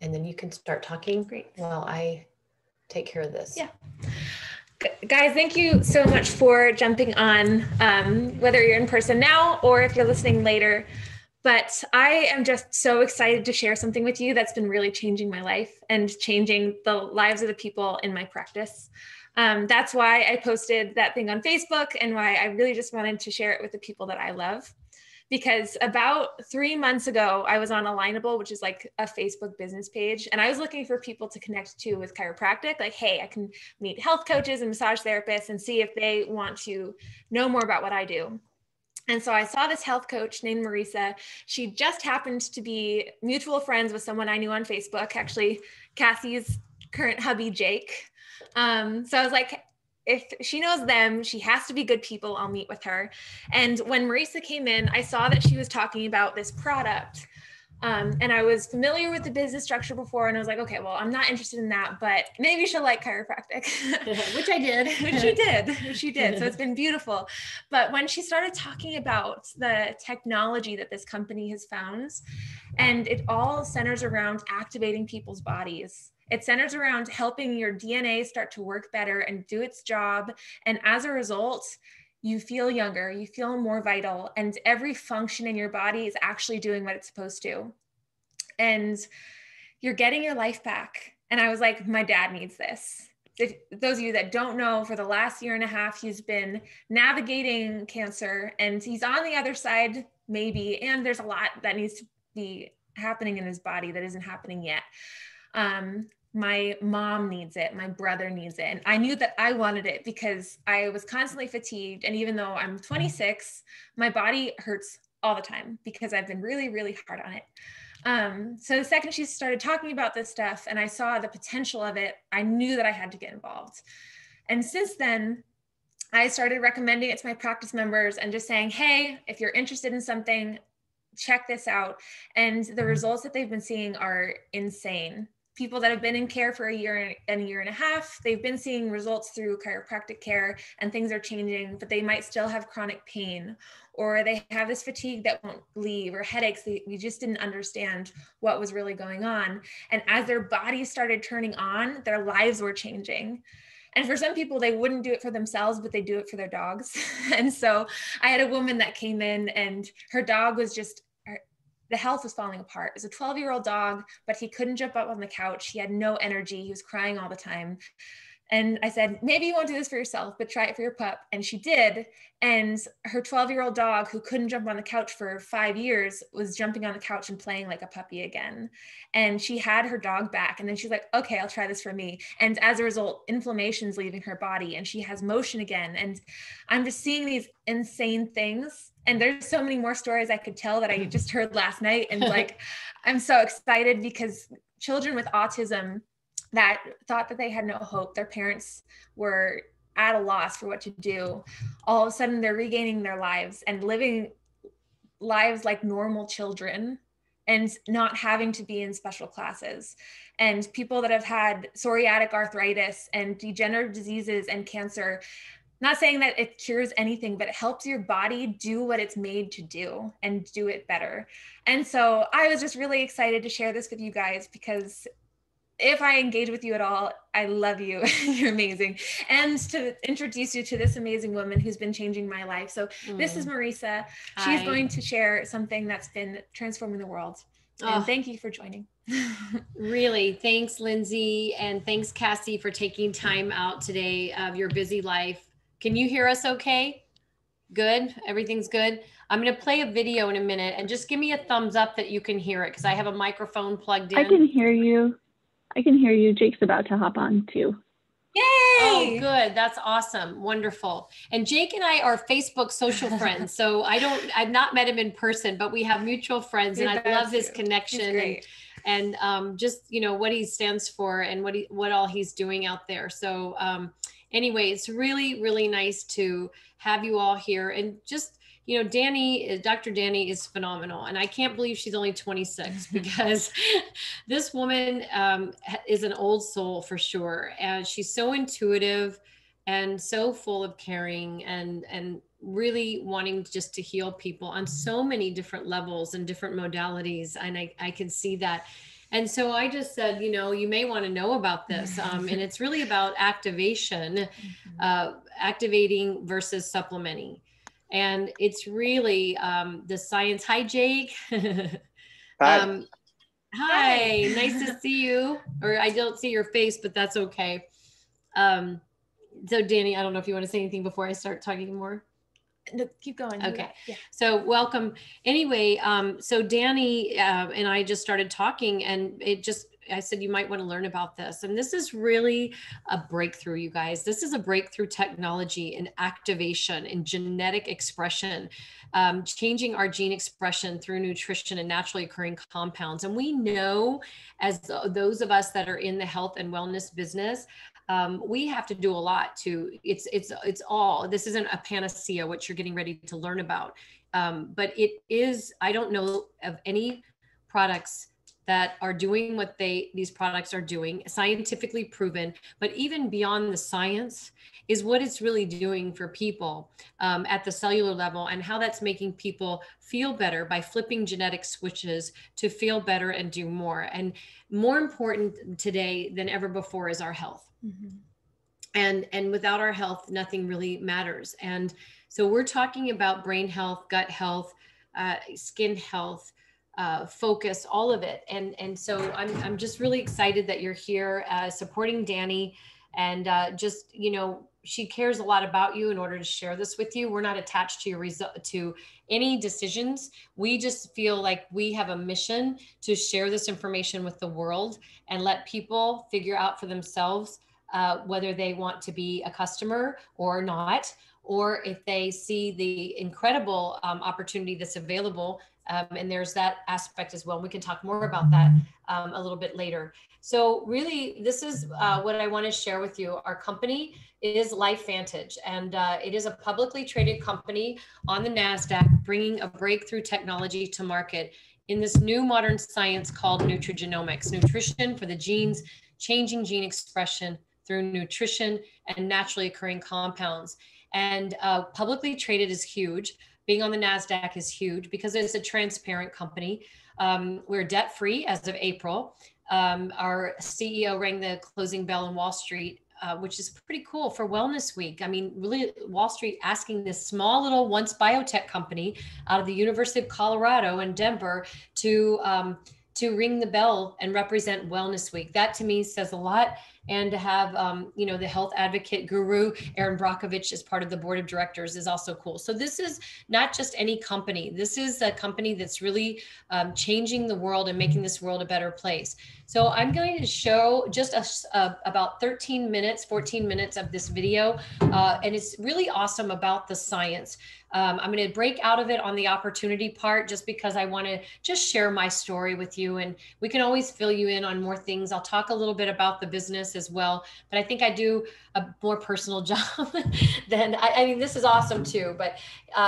and then you can start talking. Great. While I take care of this. Yeah. Guys, thank you so much for jumping on, whether you're in person now or if you're listening later. But I am just so excited to share something with you that's been really changing my life and changing the lives of the people in my practice. That's why I posted that thing on Facebook and why I really just wanted to share it with the people that I love. Because about 3 months ago, I was on Alignable, which is like a Facebook business page. And I was looking for people to connect to with chiropractic. Like, hey, I can meet health coaches and massage therapists and see if they want to know more about what I do. And so I saw this health coach named Marisa. She just happened to be mutual friends with someone I knew on Facebook, actually, Cassie's current hubby, Jake. So I was like, if she knows them, she has to be good people. I'll meet with her. And when Marisa came in, I saw that she was talking about this product. And I was familiar with the business structure before, and I was like, okay, well, I'm not interested in that, but maybe she'll like chiropractic. Which I did. Which she did. So it's been beautiful. But when she started talking about the technology that this company has found, and it all centers around activating people's bodies. It centers around helping your DNA start to work better and do its job. And as a result, you feel younger, you feel more vital, and every function in your body is actually doing what it's supposed to. And you're getting your life back. And I was like, my dad needs this. If those of you that don't know, for the last 1.5 years, he's been navigating cancer, and he's on the other side, maybe. And there's a lot that needs to be happening in his body that isn't happening yet. My mom needs it. My brother needs it. And I knew that I wanted it because I was constantly fatigued. And even though I'm 26, my body hurts all the time because I've been really, really hard on it. So the second she started talking about this stuff and I saw the potential of it, I knew that I had to get involved. And since then, I started recommending it to my practice members and just saying, hey, if you're interested in something, check this out. And the results that they've been seeing are insane. People that have been in care for 1 year and 1.5 years, they've been seeing results through chiropractic care and things are changing, but they might still have chronic pain, or they have this fatigue that won't leave, or headaches. We just didn't understand what was really going on. And as their bodies started turning on, their lives were changing. And for some people, they wouldn't do it for themselves, but they do it for their dogs. And so I had a woman that came in and her dog was just, the health was falling apart. It was a 12-year-old dog, but he couldn't jump up on the couch. He had no energy. He was crying all the time. And I said, maybe you won't do this for yourself, but try it for your pup. And she did. And her 12-year-old dog, who couldn't jump on the couch for 5 years, was jumping on the couch and playing like a puppy again. And she had her dog back. And then she's like, okay, I'll try this for me. And as a result, inflammation's leaving her body and she has motion again. And I'm just seeing these insane things. And there's so many more stories I could tell that I just heard last night. And like, I'm so excited because children with autism that thought that they had no hope, their parents were at a loss for what to do, all of a sudden they're regaining their lives and living lives like normal children and not having to be in special classes. And people that have had psoriatic arthritis and degenerative diseases and cancer, not saying that it cures anything, but it helps your body do what it's made to do and do it better. And so I was just really excited to share this with you guys because if I engage with you at all, I love you. You're amazing. And to introduce you to this amazing woman who's been changing my life. So this is Marisa. She's going to share something that's been transforming the world. And thank you for joining. Really, thanks, Lindsay. And thanks, Cassie, for taking time out today of your busy life. Can you hear us okay? Good? Everything's good? I'm going to play a video in a minute and just give me a thumbs up that you can hear it because I have a microphone plugged in. I can hear you. Jake's about to hop on too. Yay! Oh, good. That's awesome. Wonderful. And Jake and I are Facebook social friends. So I've not met him in person, but we have mutual friends and I love his connection and just, you know, what he stands for and what all he's doing out there. So anyway, it's really, really nice to have you all here and just, you know, Dr. Danny is phenomenal. And I can't believe she's only 26 because this woman is an old soul for sure. And she's so intuitive and so full of caring and really wanting just to heal people on so many different levels and different modalities. And I can see that. And so I just said, you may want to know about this. And it's really about activation, activating versus supplementing. And it's really the science. Hi, Jake. Hi. Hi, nice to see you. Or I don't see your face, but that's okay. So Danny, I don't know if you want to say anything before I start talking more. No, keep going. Okay. Yeah. So welcome. Anyway, so Danny and I just started talking, and I said, you might want to learn about this. And this is really a breakthrough, you guys. This is a breakthrough technology in activation, in genetic expression, changing our gene expression through nutrition and naturally occurring compounds. And we know, as those of us that are in the health and wellness business, we have to do a lot it's all, this isn't a panacea, what you're getting ready to learn about. But it is, I don't know of any products that are doing what these products are doing, scientifically proven, but even beyond the science is what it's really doing for people at the cellular level, and how that's making people feel better by flipping genetic switches to feel better and do more. And more important today than ever before is our health. Mm-hmm. And without our health, nothing really matters. And so we're talking about brain health, gut health, skin health, focus, all of it. And so I'm just really excited that you're here supporting Danny, and just, she cares a lot about you in order to share this with you. We're not attached to to any decisions. We just feel like we have a mission to share this information with the world and let people figure out for themselves whether they want to be a customer or not, or if they see the incredible opportunity that's available. And there's that aspect as well. We can talk more about that a little bit later. So really, this is what I want to share with you. Our company is LifeVantage, and it is a publicly traded company on the NASDAQ, bringing a breakthrough technology to market in this new modern science called Nutrigenomics, nutrition for the genes, changing gene expression through nutrition and naturally occurring compounds. And publicly traded is huge. Being on the NASDAQ is huge because it's a transparent company. We're debt-free as of April. Our CEO rang the closing bell on Wall Street, which is pretty cool for Wellness Week. I mean, really, Wall Street asking this small little once biotech company out of the University of Colorado in Denver to ring the bell and represent Wellness Week. That to me says a lot. And to have, the health advocate guru, Aaron Brockovich, as part of the board of directors is also cool. So this is not just any company. This is a company that's really changing the world and making this world a better place. So I'm going to show just about 13 minutes, 14 minutes of this video. And it's really awesome about the science. I'm going to break out of it on the opportunity part just because I want to just share my story with you, and we can always fill you in on more things. I'll talk a little bit about the business as well, but I think I do a more personal job than I mean, this is awesome too, but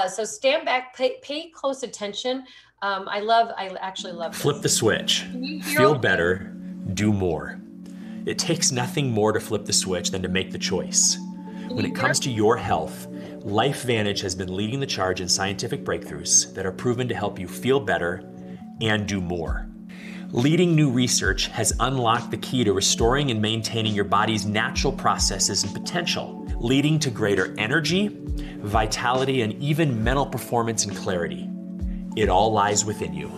so stand back, pay close attention. I actually love this. Flip the switch, feel better, do more. It takes nothing more to flip the switch than to make the choice. When it comes to your health, LifeVantage has been leading the charge in scientific breakthroughs that are proven to help you feel better and do more. Leading new research has unlocked the key to restoring and maintaining your body's natural processes and potential, leading to greater energy, vitality, and even mental performance and clarity. It all lies within you.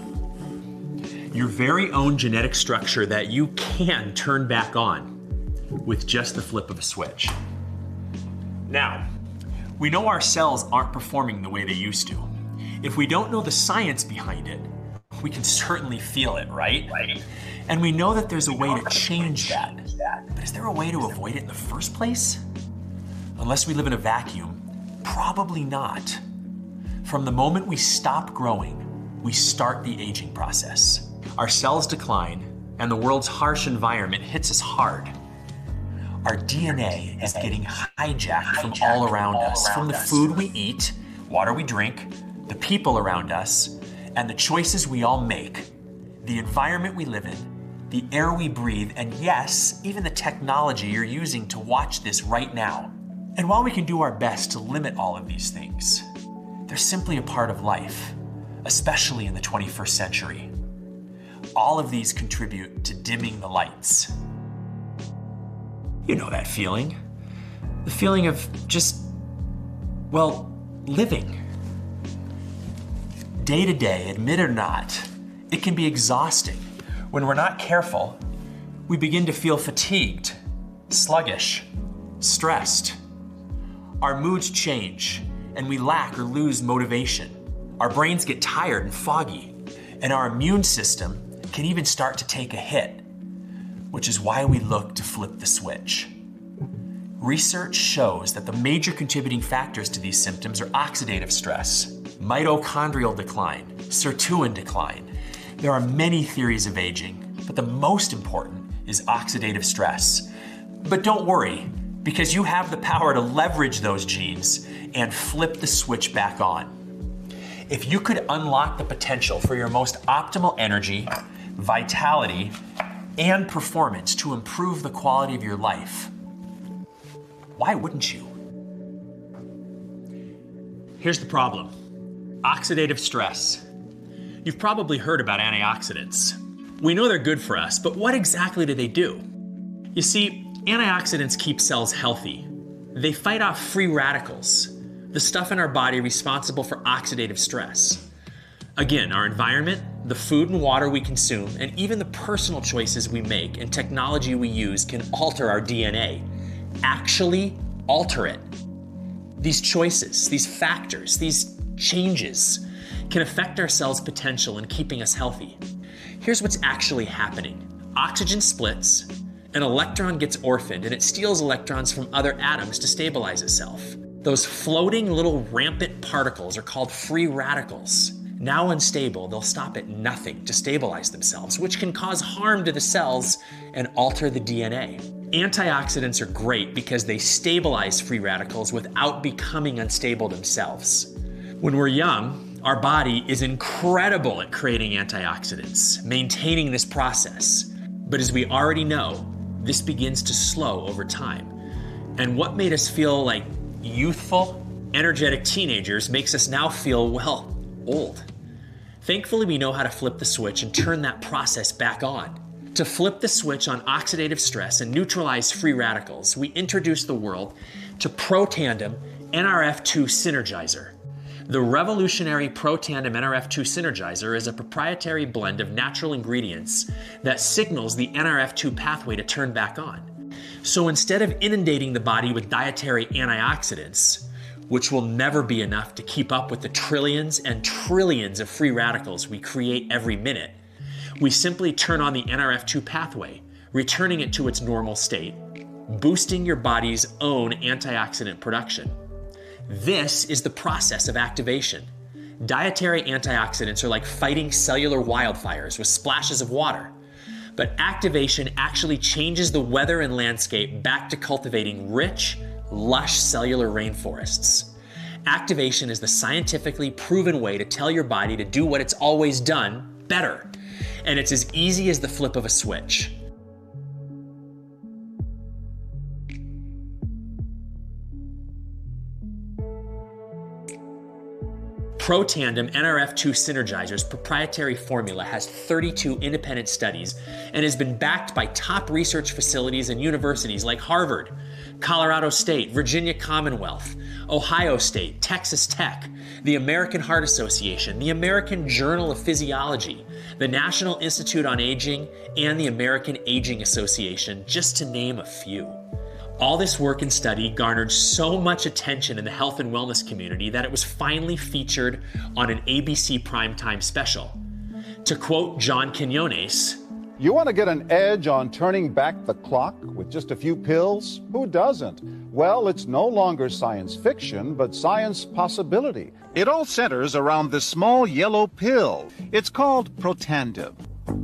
Your very own genetic structure that you can turn back on with just the flip of a switch. Now, we know our cells aren't performing the way they used to. If we don't know the science behind it, we can certainly feel it, right? And we know that there's a way to change that. But is there a way to avoid it in the first place? Unless we live in a vacuum, probably not. From the moment we stop growing, we start the aging process. Our cells decline, and the world's harsh environment hits us hard. Our DNA is getting hijacked from all around us, from the food we eat, water we drink, the people around us, and the choices we all make, the environment we live in, the air we breathe, and yes, even the technology you're using to watch this right now. And while we can do our best to limit all of these things, they're simply a part of life, especially in the 21st century. All of these contribute to dimming the lights. You know that feeling. The feeling of just, well, living. Day to day, admit it or not, it can be exhausting. When we're not careful, we begin to feel fatigued, sluggish, stressed. Our moods change, and we lack or lose motivation. Our brains get tired and foggy, and our immune system can even start to take a hit, which is why we look to flip the switch. Research shows that the major contributing factors to these symptoms are oxidative stress, mitochondrial decline, sirtuin decline. There are many theories of aging, but the most important is oxidative stress. But don't worry, because you have the power to leverage those genes and flip the switch back on. If you could unlock the potential for your most optimal energy, vitality, and performance to improve the quality of your life, why wouldn't you? Here's the problem: oxidative stress. You've probably heard about antioxidants. We know they're good for us, but what exactly do they do? You see, antioxidants keep cells healthy. They fight off free radicals, the stuff in our body responsible for oxidative stress. Again, our environment, the food and water we consume, and even the personal choices we make and technology we use can alter our DNA. Actually alter it. These choices, these factors, these changes can affect our cells' potential in keeping us healthy. Here's what's actually happening. Oxygen splits, an electron gets orphaned, and it steals electrons from other atoms to stabilize itself. Those floating little rampant particles are called free radicals. Now unstable, they'll stop at nothing to stabilize themselves, which can cause harm to the cells and alter the DNA. Antioxidants are great because they stabilize free radicals without becoming unstable themselves. When we're young, our body is incredible at creating antioxidants, maintaining this process. But as we already know, this begins to slow over time. And what made us feel like youthful, energetic teenagers makes us now feel, well, old. Thankfully, we know how to flip the switch and turn that process back on. To flip the switch on oxidative stress and neutralize free radicals, we introduce the world to ProTandem NRF2 Synergizer. The revolutionary ProTandem NRF2 Synergizer is a proprietary blend of natural ingredients that signals the NRF2 pathway to turn back on. So instead of inundating the body with dietary antioxidants, which will never be enough to keep up with the trillions and trillions of free radicals we create every minute, we simply turn on the NRF2 pathway, returning it to its normal state, boosting your body's own antioxidant production. This is the process of activation. Dietary antioxidants are like fighting cellular wildfires with splashes of water. But activation actually changes the weather and landscape back to cultivating rich, lush cellular rainforests. Activation is the scientifically proven way to tell your body to do what it's always done better. And it's as easy as the flip of a switch. ProTandem NRF2 Synergizer's proprietary formula has 32 independent studies and has been backed by top research facilities and universities like Harvard, Colorado State, Virginia Commonwealth, Ohio State, Texas Tech, the American Heart Association, the American Journal of Physiology, the National Institute on Aging, and the American Aging Association, just to name a few. All this work and study garnered so much attention in the health and wellness community that it was finally featured on an ABC primetime special. To quote John Quinones, "You want to get an edge on turning back the clock with just a few pills? Who doesn't? Well, it's no longer science fiction, but science possibility. It all centers around this small yellow pill. It's called ProTandem.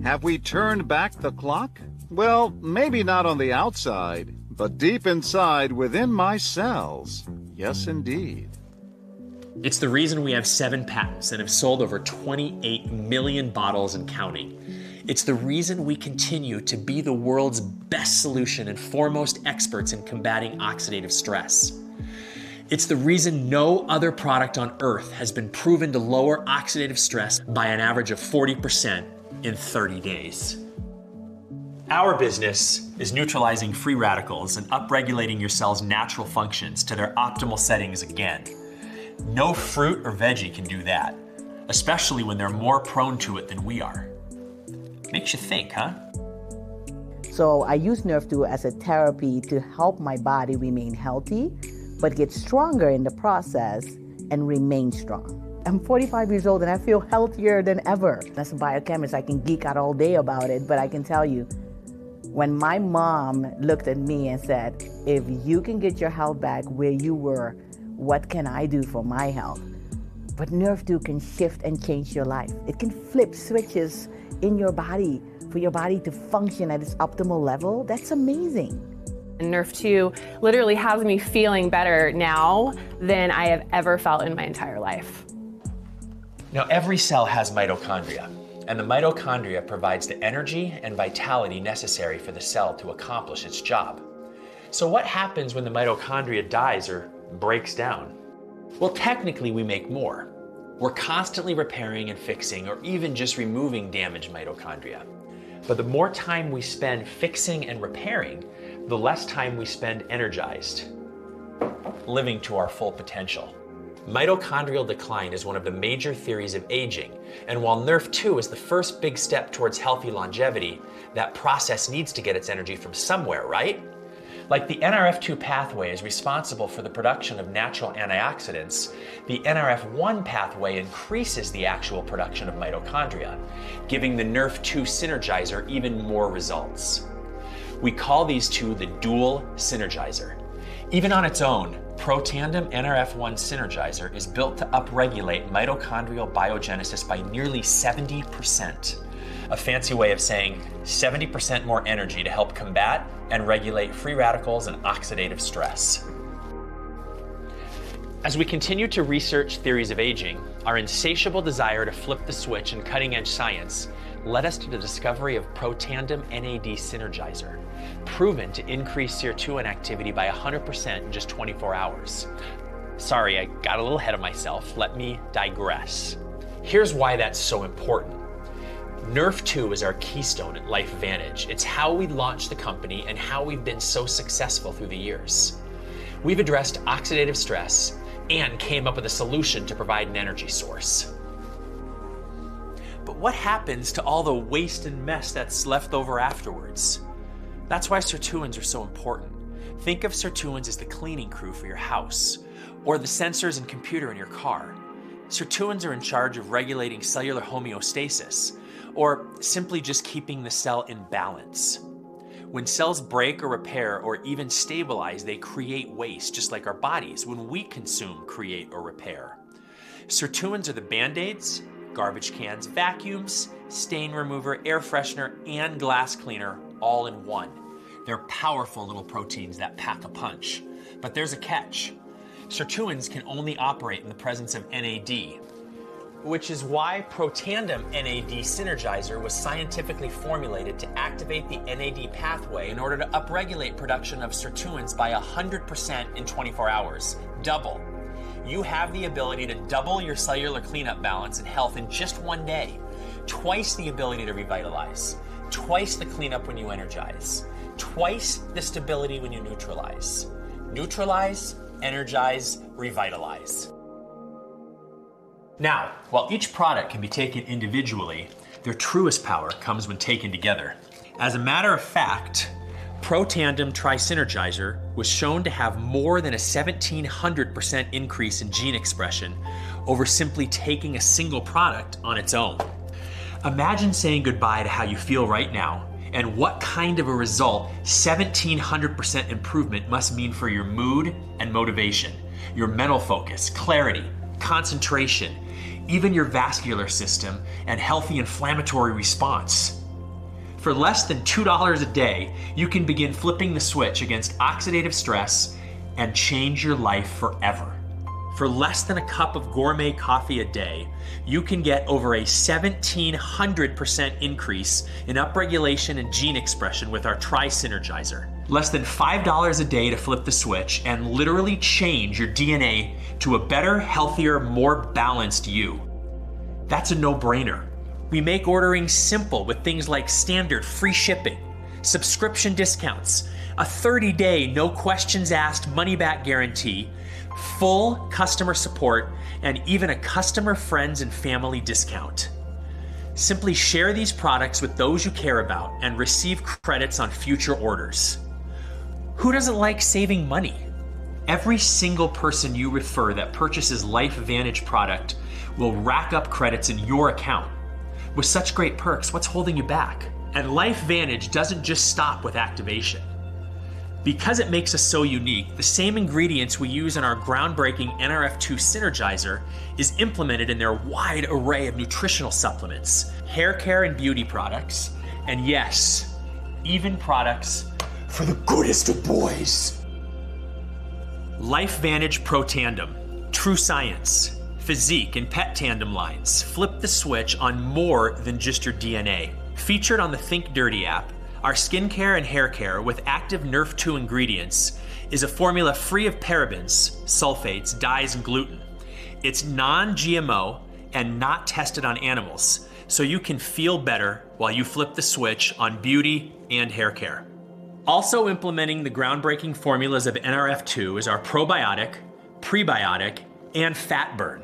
Have we turned back the clock? Well, maybe not on the outside, but deep inside within my cells. Yes, indeed." It's the reason we have 7 patents and have sold over 28 million bottles and counting. It's the reason we continue to be the world's best solution and foremost experts in combating oxidative stress. It's the reason no other product on earth has been proven to lower oxidative stress by an average of 40%, in 30 days. Our business is neutralizing free radicals and upregulating your cell's natural functions to their optimal settings again. No fruit or veggie can do that, especially when they're more prone to it than we are. Makes you think, huh? So I use Nerf2 as a therapy to help my body remain healthy, but get stronger in the process and remain strong. I'm 45 years old and I feel healthier than ever. As a biochemist, I can geek out all day about it, but I can tell you, when my mom looked at me and said, if you can get your health back where you were, what can I do for my health? But Nerf2 can shift and change your life. It can flip switches in your body for your body to function at its optimal level. That's amazing. Nerf2 literally has me feeling better now than I have ever felt in my entire life. Now, every cell has mitochondria, and the mitochondria provides the energy and vitality necessary for the cell to accomplish its job. So what happens when the mitochondria dies or breaks down? Well, technically we make more. We're constantly repairing and fixing or even just removing damaged mitochondria. But the more time we spend fixing and repairing, the less time we spend energized, living to our full potential. Mitochondrial decline is one of the major theories of aging, and while Nerf2 is the first big step towards healthy longevity, that process needs to get its energy from somewhere, right? Like the NRF2 pathway is responsible for the production of natural antioxidants, the NRF1 pathway increases the actual production of mitochondria, giving the Nerf2 synergizer even more results. We call these two the dual synergizer. Even on its own, Protandem NRF1 Synergizer is built to upregulate mitochondrial biogenesis by nearly 70%. A fancy way of saying 70% more energy to help combat and regulate free radicals and oxidative stress. As we continue to research theories of aging, our insatiable desire to flip the switch in cutting-edge science led us to the discovery of Protandem NAD Synergizer, proven to increase sirtuin activity by 100% in just 24 hours. Sorry, I got a little ahead of myself. Let me digress. Here's why that's so important. Nerf2 is our keystone at LifeVantage. It's how we launched the company and how we've been so successful through the years. We've addressed oxidative stress and came up with a solution to provide an energy source. But what happens to all the waste and mess that's left over afterwards? That's why sirtuins are so important. Think of sirtuins as the cleaning crew for your house, or the sensors and computer in your car. Sirtuins are in charge of regulating cellular homeostasis, or simply just keeping the cell in balance. When cells break or repair or even stabilize, they create waste, just like our bodies when we consume, create, or repair. Sirtuins are the Band-Aids, garbage cans, vacuums, stain remover, air freshener, and glass cleaner all in one. They're powerful little proteins that pack a punch. But there's a catch. Sirtuins can only operate in the presence of NAD, which is why Protandem NAD Synergizer was scientifically formulated to activate the NAD pathway in order to upregulate production of sirtuins by 100% in 24 hours. Double. You have the ability to double your cellular cleanup balance and health in just one day. Twice the ability to revitalize. Twice the cleanup when you energize. Twice the stability when you neutralize. Neutralize, energize, revitalize. Now, while each product can be taken individually, their truest power comes when taken together. As a matter of fact, Protandem Tri-Synergizer was shown to have more than a 1,700% increase in gene expression over simply taking a single product on its own. Imagine saying goodbye to how you feel right now and what kind of a result 1,700% improvement must mean for your mood and motivation, your mental focus, clarity, concentration, even your vascular system and healthy inflammatory response. For less than $2 a day, you can begin flipping the switch against oxidative stress and change your life forever. For less than a cup of gourmet coffee a day, you can get over a 1,700% increase in upregulation and gene expression with our Tri-Synergizer. Less than $5 a day to flip the switch and literally change your DNA to a better, healthier, more balanced you. That's a no-brainer. We make ordering simple with things like standard free shipping, subscription discounts, a 30-day no questions asked money-back guarantee, full customer support, and even a customer, friends, and family discount. Simply share these products with those you care about and receive credits on future orders. Who doesn't like saving money? Every single person you refer that purchases LifeVantage product will rack up credits in your account. With such great perks, what's holding you back? And LifeVantage doesn't just stop with activation. Because it makes us so unique, the same ingredients we use in our groundbreaking NRF2 Synergizer is implemented in their wide array of nutritional supplements, hair care and beauty products, and yes, even products for the goodest of boys. LifeVantage Pro Tandem, True Science, Physique, and Pet Tandem lines flip the switch on more than just your DNA. Featured on the Think Dirty app, our skincare and hair care with active NRF2 ingredients is a formula free of parabens, sulfates, dyes, and gluten. It's non-GMO and not tested on animals, so you can feel better while you flip the switch on beauty and hair care. Also implementing the groundbreaking formulas of NRF2 is our probiotic, prebiotic, and fat burn.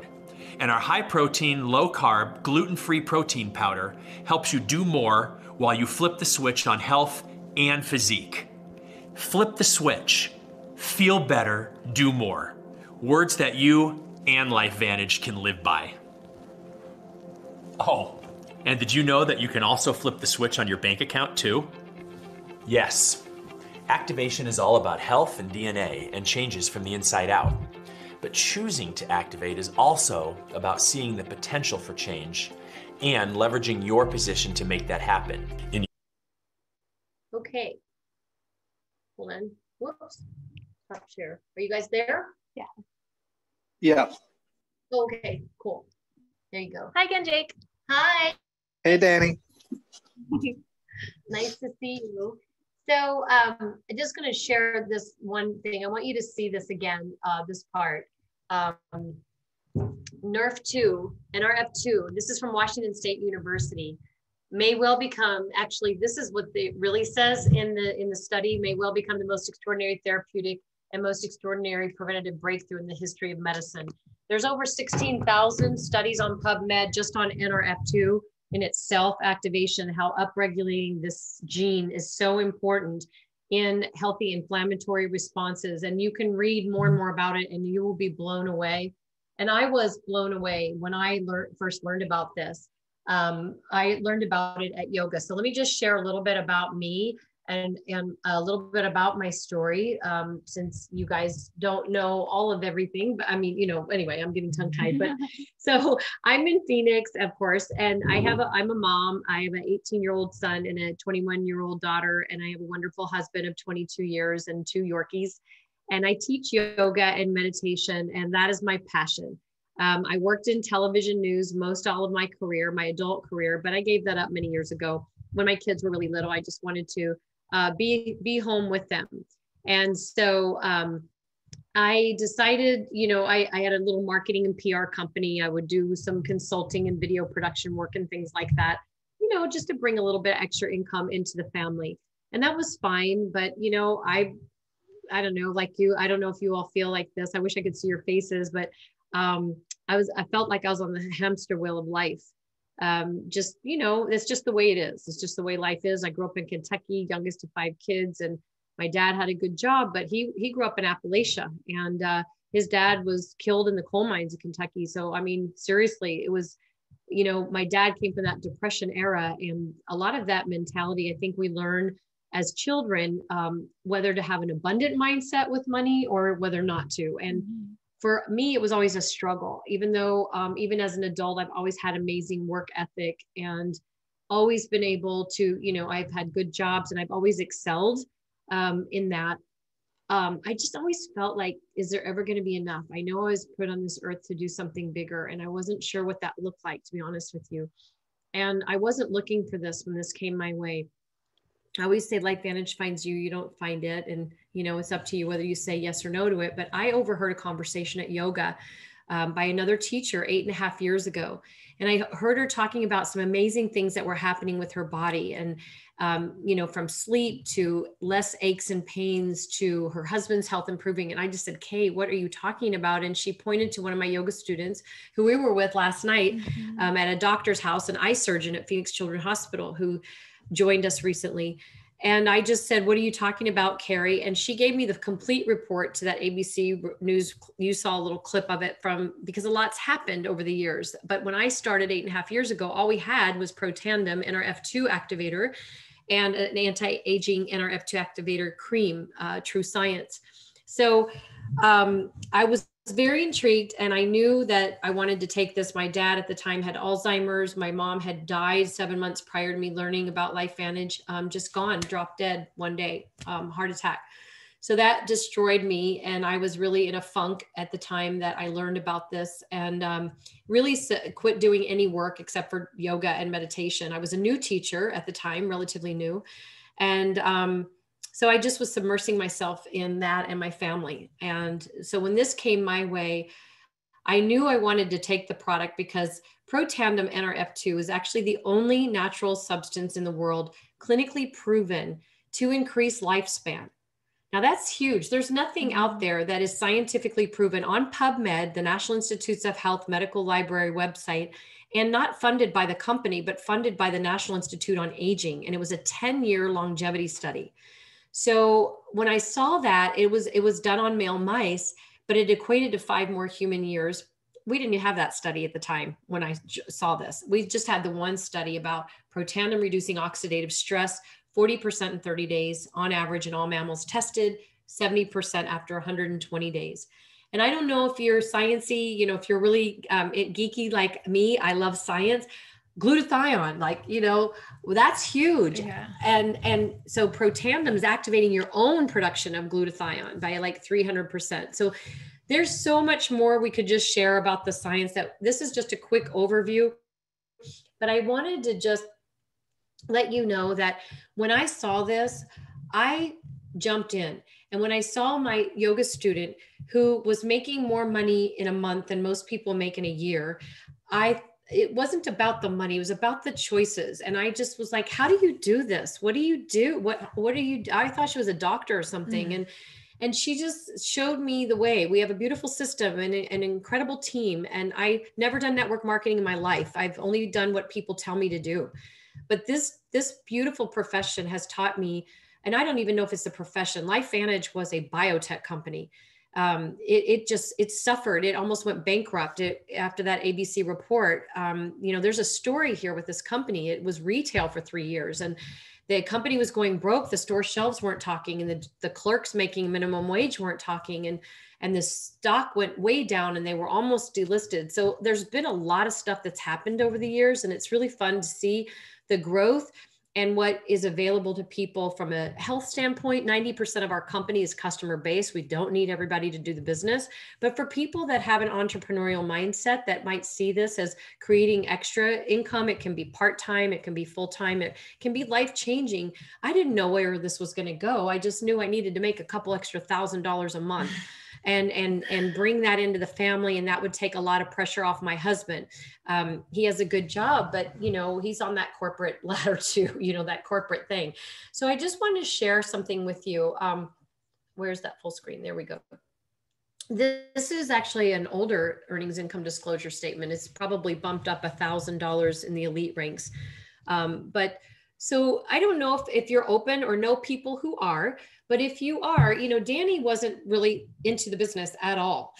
And our high-protein, low-carb, gluten-free protein powder helps you do more while you flip the switch on health and physique. Flip the switch. Feel better, do more. Words that you and LifeVantage can live by. Oh, and did you know that you can also flip the switch on your bank account too? Yes. Activation is all about health and DNA and changes from the inside out. But choosing to activate is also about seeing the potential for change and leveraging your position to make that happen. Okay. Hold on. Whoops. Stop share. Are you guys there? Yeah. Yeah. Okay, cool. There you go. Hi again, Jake. Hi. Hey, Danny. Nice to see you. So I'm just going to share this one thing. I want you to see this again, this part. NRF2, NRF2, this is from Washington State University, may well become, actually, this is what it really says in the study, may well become the most extraordinary therapeutic and most extraordinary preventative breakthrough in the history of medicine. There's over 16,000 studies on PubMed just on NRF2 in its self-activation, how upregulating this gene is so important in healthy inflammatory responses. And you can read more and more about it and you will be blown away. And I was blown away when I first learned about this. I learned about it at yoga. So let me just share a little bit about me and a little bit about my story, since you guys don't know all of everything, but I mean, you know, anyway, I'm getting tongue tied, but so I'm in Phoenix, of course, and I'm a mom. I have an 18-year-old son and a 21-year-old daughter, and I have a wonderful husband of 22 years and 2 Yorkies. And I teach yoga and meditation, and that is my passion. I worked in television news most all of my career, my adult career, but I gave that up many years ago. When my kids were really little, I just wanted to be home with them. And so I decided, you know, I had a little marketing and PR company. I would do some consulting and video production work and things like that, you know, just to bring a little bit extra income into the family. And that was fine. But, you know, I don't know, like you, I don't know if you all feel like this. I wish I could see your faces, but I felt like I was on the hamster wheel of life. Just, you know, it's just the way it is. It's just the way life is. I grew up in Kentucky, youngest of 5 kids, and my dad had a good job, but he grew up in Appalachia, and his dad was killed in the coal mines of Kentucky. So, I mean, seriously, it was, you know, my dad came from that Depression era, and a lot of that mentality, I think we learn as children, whether to have an abundant mindset with money or whether not to. And for me, it was always a struggle, even though, even as an adult, I've always had amazing work ethic and always been able to, you know, I've had good jobs and I've always excelled in that. I just always felt like, is there ever going to be enough? I know I was put on this earth to do something bigger, and I wasn't sure what that looked like, to be honest with you. And I wasn't looking for this when this came my way. I always say LifeVantage finds you, you don't find it. And, you know, it's up to you whether you say yes or no to it. But I overheard a conversation at yoga by another teacher 8.5 years ago. And I heard her talking about some amazing things that were happening with her body, and from sleep to less aches and pains to her husband's health improving. And I just said, Kay, what are you talking about? And she pointed to one of my yoga students who we were with last night at a doctor's house, an eye surgeon at Phoenix Children's Hospital, who joined us recently. And I just said, what are you talking about, Carrie? And she gave me the complete report to that ABC News. You saw a little clip of it because a lot's happened over the years. But when I started 8.5 years ago, all we had was Protandim, NRF2 activator, and an anti-aging NRF2 activator cream, True Science. So I was very intrigued, and I knew that I wanted to take this. My dad at the time had Alzheimer's. My mom had died 7 months prior to me learning about LifeVantage, just gone, dropped dead one day, heart attack. So that destroyed me. And I was really in a funk at the time that I learned about this, and really quit doing any work except for yoga and meditation. I was a new teacher at the time, relatively new. And so I just was submersing myself in that and my family. And so when this came my way, I knew I wanted to take the product because Protandim NRF2 is actually the only natural substance in the world clinically proven to increase lifespan. Now that's huge. There's nothing out there that is scientifically proven on PubMed, the National Institutes of Health Medical Library website, and not funded by the company, but funded by the National Institute on Aging. And it was a 10-year longevity study. So when I saw that, it was done on male mice, but it equated to 5 more human years. We didn't have that study at the time when I saw this. We just had the one study about Protandim reducing oxidative stress, 40% in 30 days on average in all mammals tested, 70% after 120 days. And I don't know if you're sciencey, if you're really geeky like me, I love science. Glutathione, that's huge. Yeah. And so Protandim is activating your own production of glutathione by like 300%. So there's so much more we could just share about the science. That this is just a quick overview, but I wanted to just let you know that when I saw this, I jumped in. And when I saw my yoga student who was making more money in a month than most people make in a year, it wasn't about the money. It was about the choices. And I just was like, how do you do this? What do you do? What do you, I thought she was a doctor or something. And she just showed me the way. We have a beautiful system and an incredible team. And I never done network marketing in my life. I've only done what people tell me to do. But this beautiful profession has taught me, and I don't even know if it's a profession. LifeVantage was a biotech company. It suffered. It almost went bankrupt after that ABC report. There's a story here with this company. It was retail for 3 years, and the company was going broke. The store shelves weren't talking, and the clerks making minimum wage weren't talking, and the stock went way down, and they were almost delisted. So there's been a lot of stuff that's happened over the years, and it's really fun to see the growth and what is available to people from a health standpoint. 90% of our company is customer based. We don't need everybody to do the business. But for people that have an entrepreneurial mindset that might see this as creating extra income, it can be part-time, it can be full-time, it can be life-changing. I didn't know where this was going to go. I just knew I needed to make a couple extra $1,000 a month and bring that into the family. And that would take a lot of pressure off my husband. He has a good job, but he's on that corporate ladder too, that corporate thing. So I just wanted to share something with you. Where's that full screen? There we go. This is actually an older earnings income disclosure statement. It's probably bumped up $1,000 in the elite ranks. But so I don't know if you're open or know people who are, but if you are, Danny wasn't really into the business at all.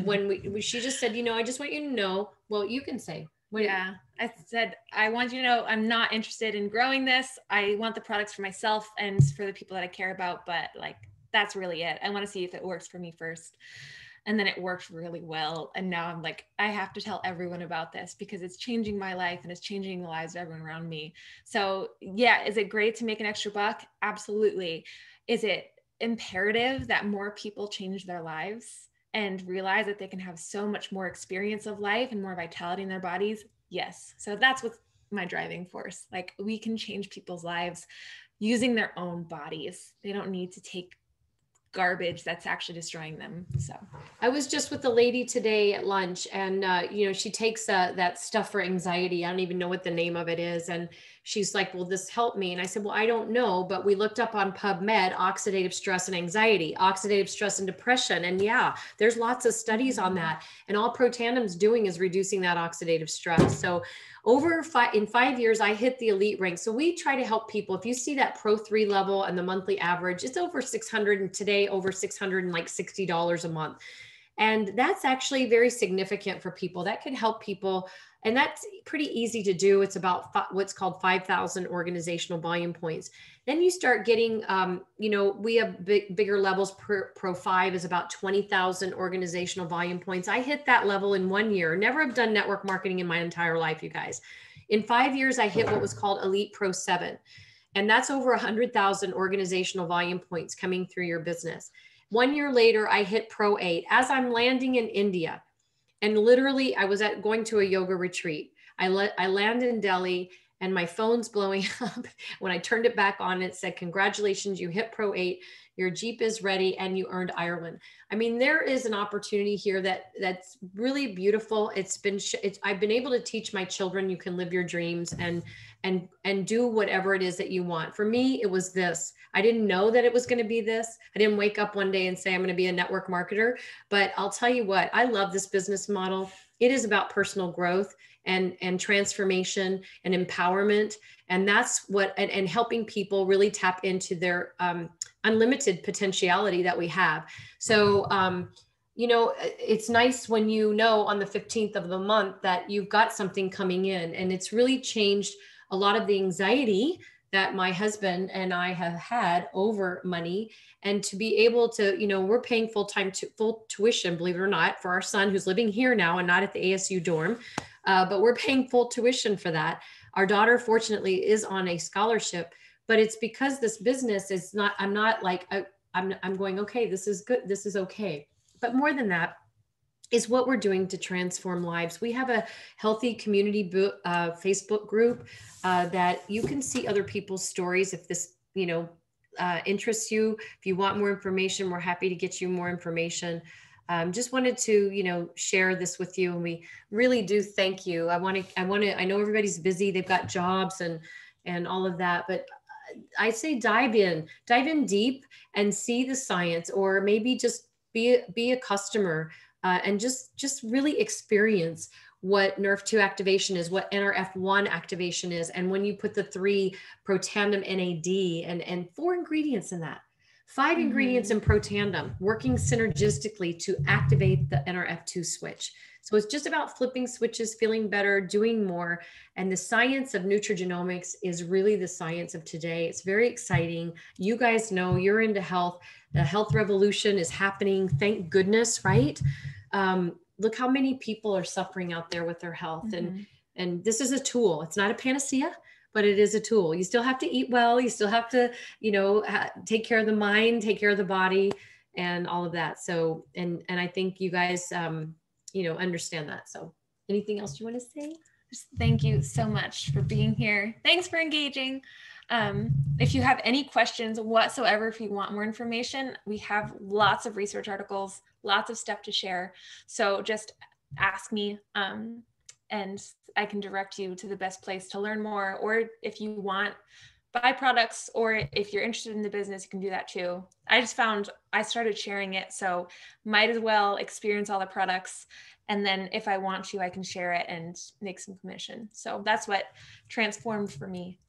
When she just said, I just want you to know, well, you can say. Yeah, I said, I want you to know I'm not interested in growing this. I want the products for myself and for the people that I care about, but that's really it. I want to see if it works for me first. And then it worked really well. And now I'm like, I have to tell everyone about this because it's changing my life and it's changing the lives of everyone around me. So yeah, is it great to make an extra buck? Absolutely. Is it imperative that more people change their lives and realize that they can have so much more experience of life and more vitality in their bodies? Yes. So that's what's my driving force. We can change people's lives using their own bodies. They don't need to take garbage that's actually destroying them. So I was just with a lady today at lunch, and she takes that stuff for anxiety. I don't even know what the name of it is. And she's like, "Will this help me?" And I said, "Well, I don't know, but we looked up on PubMed, oxidative stress and anxiety, oxidative stress and depression. And yeah, there's lots of studies on that. And all Protandom's doing is reducing that oxidative stress." So in 5 years, I hit the elite rank. So we try to help people. If you see that Pro 3 level and the monthly average, it's over 600, and today over $660 a month. And that's actually very significant for people. That could help people. And that's pretty easy to do. It's about what's called 5,000 organizational volume points. Then you start getting, we have bigger levels. Pro 5 is about 20,000 organizational volume points. I hit that level in 1 year. Never have done network marketing in my entire life, you guys. In 5 years, I hit what was called Elite Pro 7. And that's over 100,000 organizational volume points coming through your business. 1 year later, I hit Pro 8 as I'm landing in India. And literally, I was going to a yoga retreat. I land in Delhi, and my phone's blowing up. When I turned it back on, it said, "Congratulations, you hit Pro 8. Your Jeep is ready, and you earned Ireland." I mean, there is an opportunity here that's really beautiful. I've been able to teach my children you can live your dreams and do whatever it is that you want. For me, it was this. I didn't know that it was going to be this. I didn't wake up one day and say, I'm going to be a network marketer, but I'll tell you what, I love this business model. It is about personal growth and transformation and empowerment. And that's and helping people really tap into their unlimited potentiality that we have. So, it's nice when on the 15th of the month that you've got something coming in, and it's really changed a lot of the anxiety that my husband and I have had over money. And to be able to, we're paying full tuition, believe it or not, for our son who's living here now and not at the ASU dorm, but we're paying full tuition for that. Our daughter, fortunately, is on a scholarship, but it's because this business is not, I'm not like, I'm going, okay, this is good. This is okay. But more than that is what we're doing to transform lives. We have a healthy community Facebook group that you can see other people's stories. If this, interests you, if you want more information, we're happy to get you more information. Just wanted to, share this with you. And we really do thank you. I know everybody's busy. They've got jobs and all of that, but I say dive in deep and see the science, or maybe just be a customer and just really experience what NRF2 activation is, what NRF1 activation is. And when you put the 3 Protandim NAD and 4 ingredients in that, 5 ingredients in Protandim working synergistically to activate the NRF2 switch. So it's just about flipping switches, feeling better, doing more. And the science of nutrigenomics is really the science of today. It's very exciting. You guys know you're into health. The health revolution is happening. Thank goodness, right? Look how many people are suffering out there with their health. And this is a tool. It's not a panacea, but it is a tool. You still have to eat well. You still have to, take care of the mind, take care of the body, and all of that. So, and I think you guys, understand that. So anything else you want to say? Just thank you so much for being here. Thanks for engaging. If you have any questions whatsoever, if you want more information, we have lots of research articles, lots of stuff to share. So just ask me, and I can direct you to the best place to learn more. Or if you want byproducts, or if you're interested in the business, you can do that too. I just found I started sharing it, so might as well experience all the products. And then if I want to, I can share it and make some commission. So that's what transformed for me.